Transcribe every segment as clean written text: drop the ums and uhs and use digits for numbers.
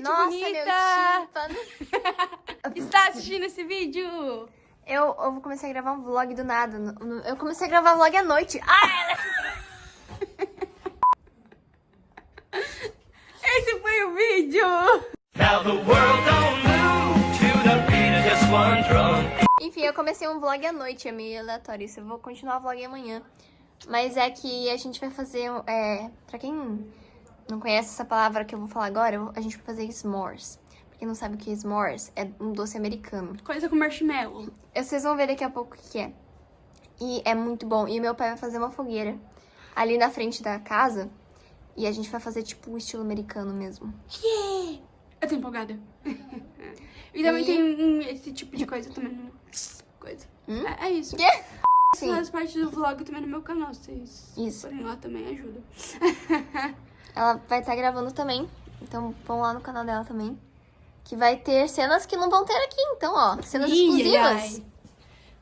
Nossa, bonita! Está assistindo esse vídeo? Eu vou começar a gravar um vlog do nada. Eu comecei a gravar vlog à noite. Esse foi o vídeo! Now the world don't move to the beat of just one drum. Enfim, eu comecei um vlog à noite, é meio aleatório isso. Eu vou continuar o vlog amanhã. Mas é que a gente vai fazer... pra quem não conhece essa palavra que eu vou falar agora, a gente vai fazer s'mores. Pra quem não sabe o que é s'mores, é um doce americano. Coisa com marshmallow. Vocês vão ver daqui a pouco o que é. E é muito bom. E meu pai vai fazer uma fogueira ali na frente da casa. E a gente vai fazer tipo o estilo americano mesmo. Yeah! Eu tô empolgada. E também tem esse tipo de coisa também no... Coisa. É isso. Yeah. Sim. As partes do vlog também no meu canal, vocês Isso. forem lá também ajuda. Ela vai estar gravando também. Então vão lá no canal dela também. Que vai ter cenas que não vão ter aqui. Então, ó, cenas exclusivas.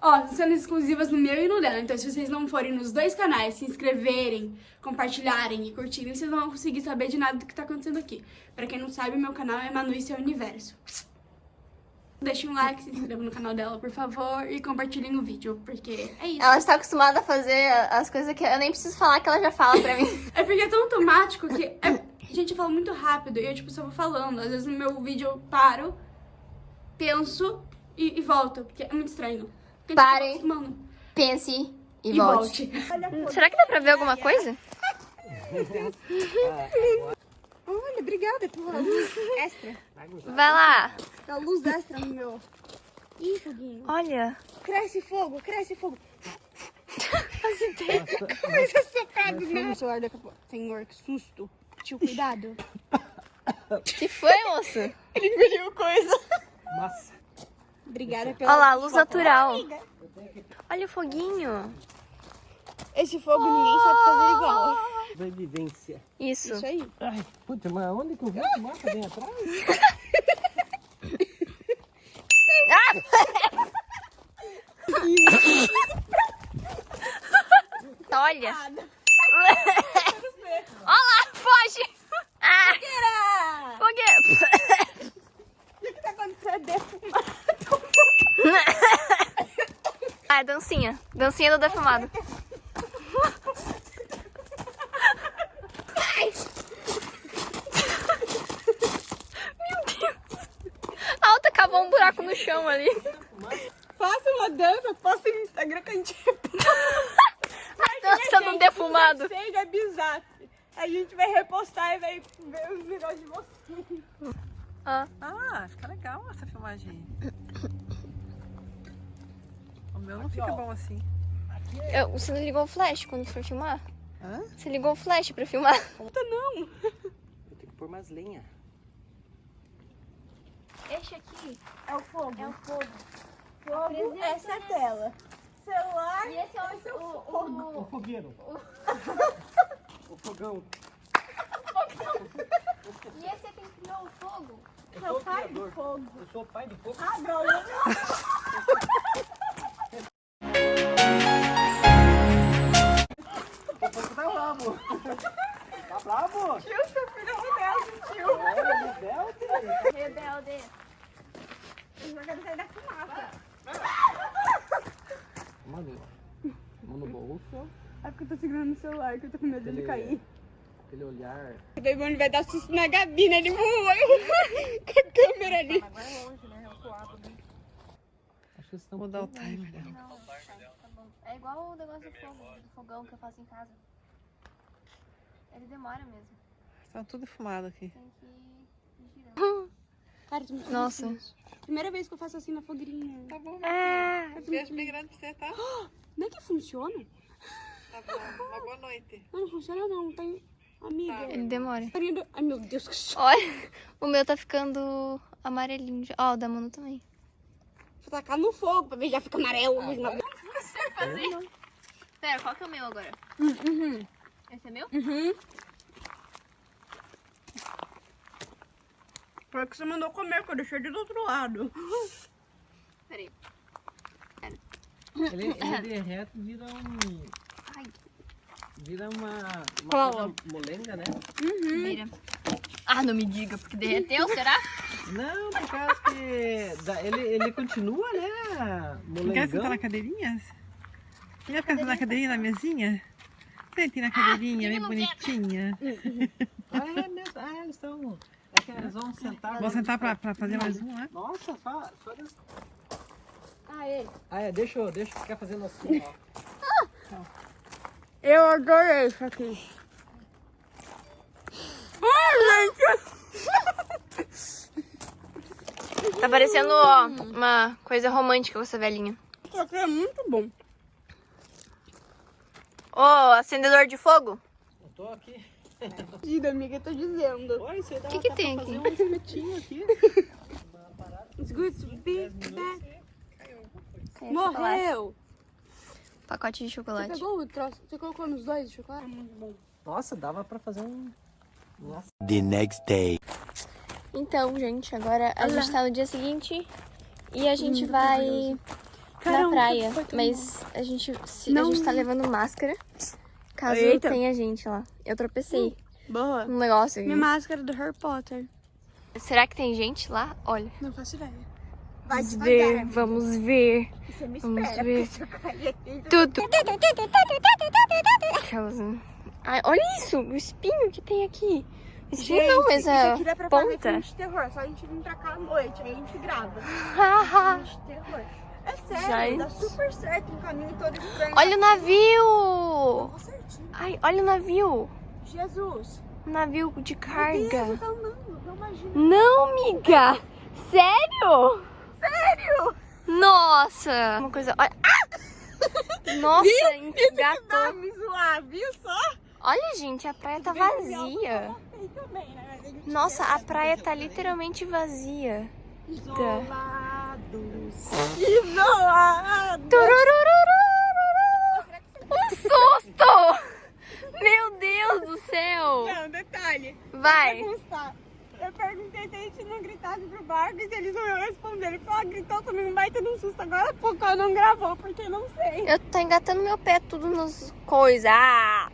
Ó, cenas exclusivas no meu e no dela. Então, se vocês não forem nos dois canais, se inscreverem, compartilharem e curtirem, vocês não vão conseguir saber de nada do que tá acontecendo aqui. Pra quem não sabe, meu canal é Manu e Seu Universo. Deixem um like, se inscrevam no canal dela, por favor, e compartilhem o vídeo, porque é isso. Ela está acostumada a fazer as coisas que eu nem preciso falar, que ela já fala pra mim. É porque é tão automático que... Gente, eu falo muito rápido e eu, tipo, só vou falando. Às vezes no meu vídeo eu paro, penso e volto, porque é muito estranho. Porque Pare, acostumando. pense e E volte. volte. Será que dá pra ver alguma coisa? Olha, obrigada pela luz extra. Vai lá. A luz extra no meu. Ih, foguinho. Olha. Cresce fogo, cresce fogo. Coisa socada, né? No celular daqui a pouco. Senhor, que susto. Tio, cuidado. Que foi, moço? Ele engoliu coisa. Massa. Obrigada pela Olha lá, luz natural. Amiga. Olha o foguinho. Esse fogo ninguém sabe fazer igual. Sobrevivência. Isso. Isso aí. Ai, puta, mas onde que eu vi esse mapa bem atrás? Olha. Olha lá, foge. Fogueira. O que tá acontecendo? Defumado. Ah, é dancinha. Dancinha do defumado. Meu Deus. A outra cavou um buraco no chão ali. Faça uma dança, posta no Instagram que a gente A dança do defumado. Sei, é bizarro. A gente vai repostar e vai ver os negócios de vocês. Ah, fica legal essa filmagem aí. O meu não fica bom assim. Você não ligou o flash quando for filmar? Hã? Você ligou o flash pra filmar? Eu tenho que pôr mais lenha. Este aqui É o fogo. é o fogo. Fogo, essa é a tela. Celular. E esse é O fogueiro. O fogão. E esse é quem criou o fogo? Eu sou o criador. Eu sou o pai do fogo. Ah, droga. O fogo tá bravo. Tá bravo? Tio, seu filho é rebelde, tio. É, rebelde. Rebelde. Eu quero sair da fumaça. Mano, no bolso. É porque eu tô segurando o celular, que eu tô com medo de cair. Aquele olhar. O Bebone vai dar susto na Gabi, né? Ele voou com a câmera ali. Agora é longe, né? É o suado, né? Acho que eles estão. Vou dar o timer dela. Não, tá bom. É igual o negócio do fogo, do fogão que eu faço em casa. Ele demora mesmo. Tá tudo fumado aqui. Tem que ir girando. Cara, tu me fez Nossa. isso. Primeira vez que eu faço assim na fogueirinha. Tá bom, Beijo bem grande pra você, tá? Não é que funciona? Tá bom. Uma boa noite. Não funciona não, tem... Amiga. Ele demora. Ai, meu Deus, que susto. Olha, o meu tá ficando amarelinho já. Ó, o da Manu também. Vou tacar no fogo pra ver já fica amarelo. Você fazer? Pera, qual que é o meu agora? Esse é meu? Foi o que você mandou comer, que eu deixei do outro lado. Peraí. Ele derrete e vira um. Ai. Vira uma Cola. coisa molenga, né? Vira. Ah, não me diga, porque derreteu, será? Não, por causa que ele continua, né? Não quer sentar na cadeirinha? Não quer sentar na cadeirinha, na mesinha? Sente na cadeirinha, bem bonitinha. Ah, é mesmo. Ah, eles estão... É que eles vão sentar... Vou sentar pra fazer mais um, né? Nossa, só... Ah, ele. Ah, é, deixa eu ficar fazendo assim, ó. Eu adorei isso aqui. Ai, gente. Tá parecendo, ó, uma coisa romântica com essa velhinha. Isso aqui é muito bom. Ô, acendedor de fogo? Eu tô aqui. Diga, amiga, eu tô dizendo. Oi, você dá Que tem aqui? um espetinho aqui. It's good to be back. Morreu. Pacote de Você chocolate. pegou o troço? Você colocou nos dois de chocolate? É muito bom. Nossa, dava pra fazer um... Nossa. The next day. Então, gente, agora a gente tá no dia seguinte e a gente vai na praia. Mas a gente tá levando máscara, caso Eita. tenha gente lá. Eu tropecei Boa. num negócio Minha aqui. máscara do Harry Potter. Será que tem gente lá? Olha. Não faço ideia. Vamos ver, vamos ver. Você me Vamos espera, ver. porque se eu cair aqui... Tudo. Aquelas... Ai, olha isso, o espinho que tem aqui. Espinho não, mas isso a aqui dá pra fazer ponta. filme de terror. Só a gente vir pra cá à noite, aí a gente grava. Haha. Filme de terror. É sério, Gente. dá super certo um caminho todo estranho. Olha o navio. Tá certinho. Ai, olha o navio. Jesus. Um navio de Meu carga. Deus, tá andando, não imagina. Não, amiga. Sério? Sério? Nossa. Uma coisa... Olha. Ah! Nossa, Dá engatou. me zoar, viu só? Olha, gente, a praia tá vazia. Tem também, né? Mas a gente Nossa, a praia tá literalmente vazia. Isolados. Isolados. Turururururu. Um susto! Meu Deus do céu! Não, detalhe. Vai! Pra constar, eu perguntei se a gente não gritasse pro barco e se eles não iam responder. Ele falou, gritou comigo um baita de um susto. Agora há pouco ela não gravou, porque eu não sei. Eu tô engatando meu pé tudo nas coisas. Ah,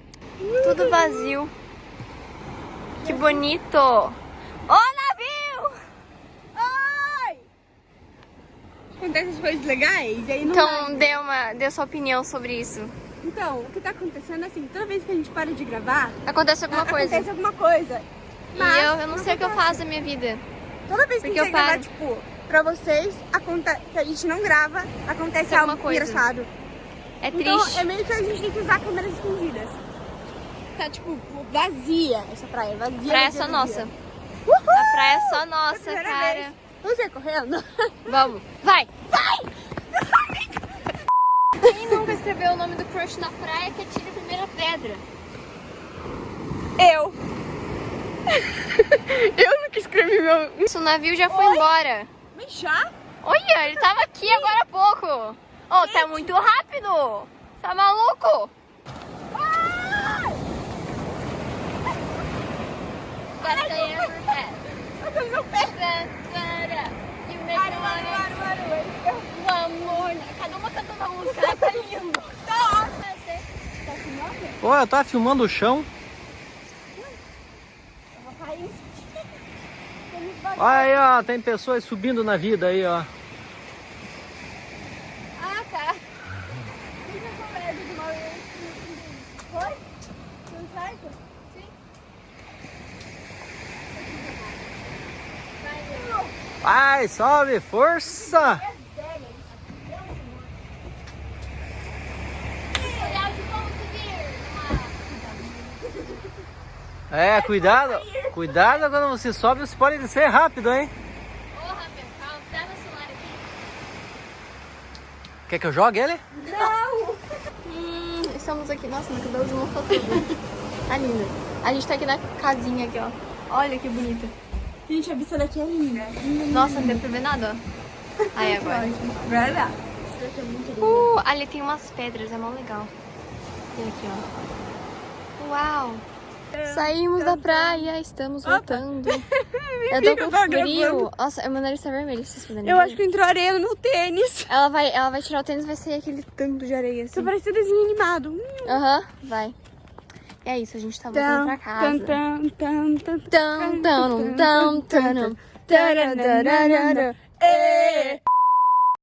tudo vazio. Que bonito! Ó, navio! Ai! Acontecem as coisas legais e aí não Então vai. dê sua opinião sobre isso. Então, o que tá acontecendo é assim, toda vez que a gente para de gravar, Acontece alguma coisa. acontece alguma coisa. E Mas eu não sei o que eu faço da minha vida. toda vez que Porque a gente eu vai paro. gravar, tipo, pra vocês, que a gente não grava, acontece Alguma algo coisa. engraçado. É Então, triste. é meio que a gente tem que usar câmeras escondidas. Tá, tipo, vazia essa praia, vazia. A praia é vazia, só vazia. nossa. Uhul! A praia é só nossa, Primeira cara. vez. Vamos ir correndo? Vamos. Vai! Quem nunca escreveu o nome do crush na praia que atire a primeira pedra? Eu. Eu nunca escrevi meu... O navio já foi embora. Mas já? Olha, ele tava aqui agora há pouco. Oh, tá muito rápido. Tá maluco? Best day ever had. Cadê meu pé? You make me wanna one more. Cada uma cantando a música, tá lindo. Tá. Pô, eu tava filmando o chão. Eu vou cair. Olha aí, ó, tem pessoas subindo na vida aí, ó. Ah, tá. Fica com medo de uma vez. Foi? Tudo certo? Sim. Vai, sobe, força! Tutorial de como subir. É, cuidado. Cuidado quando você sobe, você pode descer rápido, hein? Ô, Rafael, calma, pega o celular aqui. Quer que eu jogue ele? Estamos aqui. Nossa, meu cabelo desmontou tudo. Tá linda. A gente tá aqui na casinha aqui, ó. Olha que bonita. Gente, a vista daqui é linda. Nossa, não deu pra ver nada, ó. Aí agora. Verdade. Ali tem umas pedras, é mó legal. Tem aqui, ó. Uau! Saímos da praia, estamos voltando. Eu tô com frio. Nossa, meu nariz tá vermelho, vocês puderem Eu ver. acho que entrou areia no meu tênis. Ela vai tirar o tênis e vai sair aquele tanto de areia, assim. Você parece desenho animado. Aham, vai. é isso, a gente tá voltando pra casa. Tan, tan, tan, tan. Tum, tum, tum, tum, tum, tum. Tararararara. Ê,